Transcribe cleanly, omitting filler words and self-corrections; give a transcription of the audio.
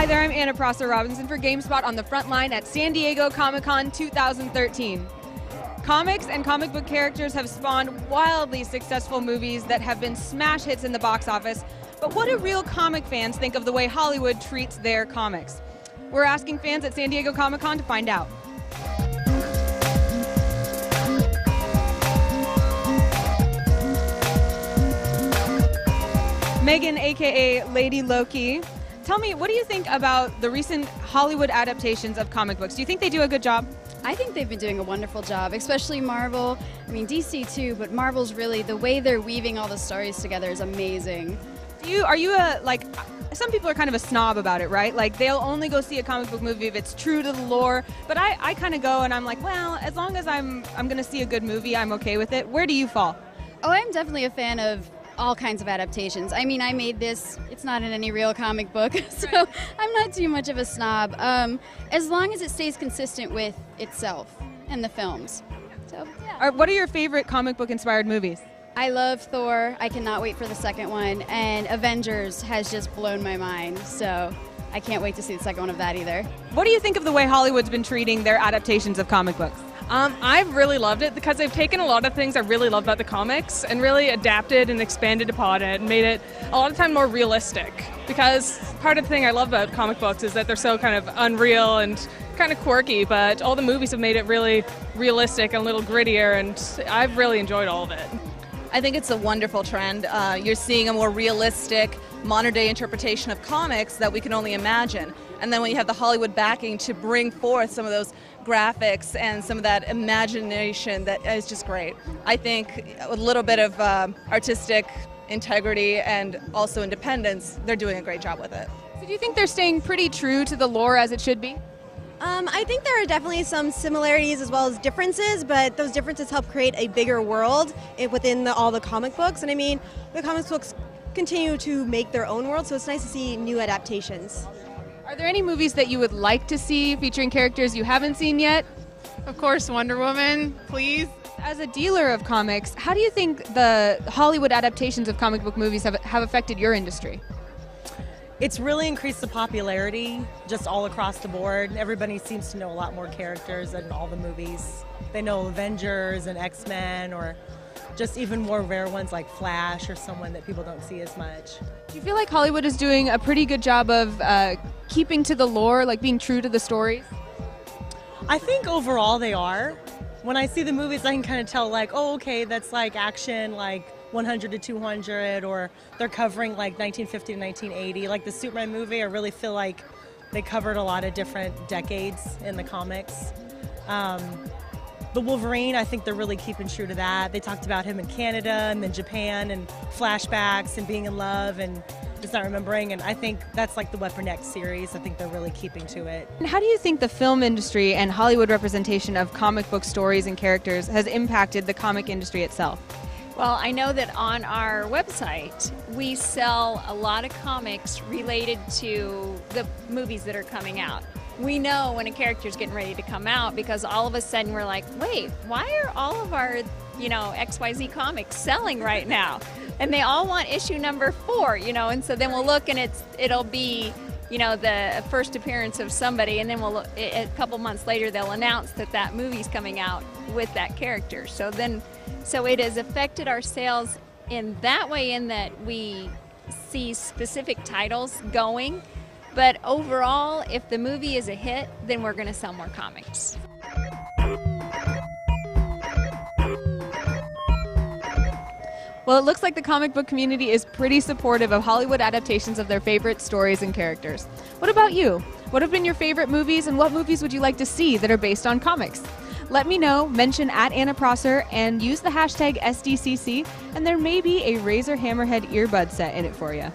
Hi there, I'm Anna Prosser-Robinson for GameSpot on the front line at San Diego Comic-Con 2013. Comics and comic book characters have spawned wildly successful movies that have been smash hits in the box office, but what do real comic fans think of the way Hollywood treats their comics? We're asking fans at San Diego Comic-Con to find out. Megan, aka Lady Loki, tell me, what do you think about the recent Hollywood adaptations of comic books? Do you think they do a good job? I think they've been doing a wonderful job, especially Marvel. I mean, DC too, but Marvel's really, the way they're weaving all the stories together is amazing. Are you some people are kind of a snob about it, right? Like, they'll only go see a comic book movie if it's true to the lore, but I kind of go and I'm like, well, as long as I'm going to see a good movie, I'm okay with it. Where do you fall? Oh, I'm definitely a fan of all kinds of adaptations. I mean, I made this, it's not in any real comic book, so I'm not too much of a snob, as long as it stays consistent with itself and the films. So, yeah. What are your favorite comic book inspired movies? I love Thor. I cannot wait for the second one, and Avengers has just blown my mind, so I can't wait to see the second one of that either. What do you think of the way Hollywood's been treating their adaptations of comic books? I've really loved it because they've taken a lot of things I really love about the comics and really adapted and expanded upon it and made it a lot of time more realistic. Because part of the thing I love about comic books is that they're so kind of unreal and kind of quirky, but all the movies have made it really realistic and a little grittier, and I've really enjoyed all of it. I think it's a wonderful trend. You're seeing a more realistic, modern-day interpretation of comics that we can only imagine. And then when you have the Hollywood backing to bring forth some of those graphics and some of that imagination, that is just great. I think with a little bit of artistic integrity and also independence, they're doing a great job with it. So do you think they're staying pretty true to the lore as it should be? I think there are definitely some similarities as well as differences, but those differences help create a bigger world within all the comic books. And I mean, the comic books continue to make their own world, so it's nice to see new adaptations. Are there any movies that you would like to see featuring characters you haven't seen yet? Of course, Wonder Woman, please. As a dealer of comics, how do you think the Hollywood adaptations of comic book movies have affected your industry? It's really increased the popularity just all across the board. Everybody seems to know a lot more characters in all the movies. They know Avengers and X-Men, or just even more rare ones like Flash or someone that people don't see as much. Do you feel like Hollywood is doing a pretty good job of keeping to the lore, like being true to the stories? I think overall they are. When I see the movies, I can kind of tell, like, oh, okay, that's like action, like 100 to 200, or they're covering like 1950 to 1980. Like the Superman movie, I really feel like they covered a lot of different decades in the comics. The Wolverine, I think they're really keeping true to that. They talked about him in Canada and then Japan and flashbacks and being in love and just not remembering, and I think that's like the Weapon X series. I think they're really keeping to it. And how do you think the film industry and Hollywood representation of comic book stories and characters has impacted the comic industry itself? Well, I know that on our website we sell a lot of comics related to the movies that are coming out. We know when a character's getting ready to come out because all of a sudden we're like, wait, why are all of our, XYZ comics selling right now? And they all want issue number 4, and so then we'll look and it'll be, the first appearance of somebody, and then a couple months later they'll announce that movie's coming out with that character. So it has affected our sales in that way, in that we see specific titles going. But overall, if the movie is a hit, then we're going to sell more comics. Well, it looks like the comic book community is pretty supportive of Hollywood adaptations of their favorite stories and characters. What about you? What have been your favorite movies, and what movies would you like to see that are based on comics? Let me know, mention @AnnaProsser, and use the hashtag SDCC, and there may be a Razor Hammerhead earbud set in it for you.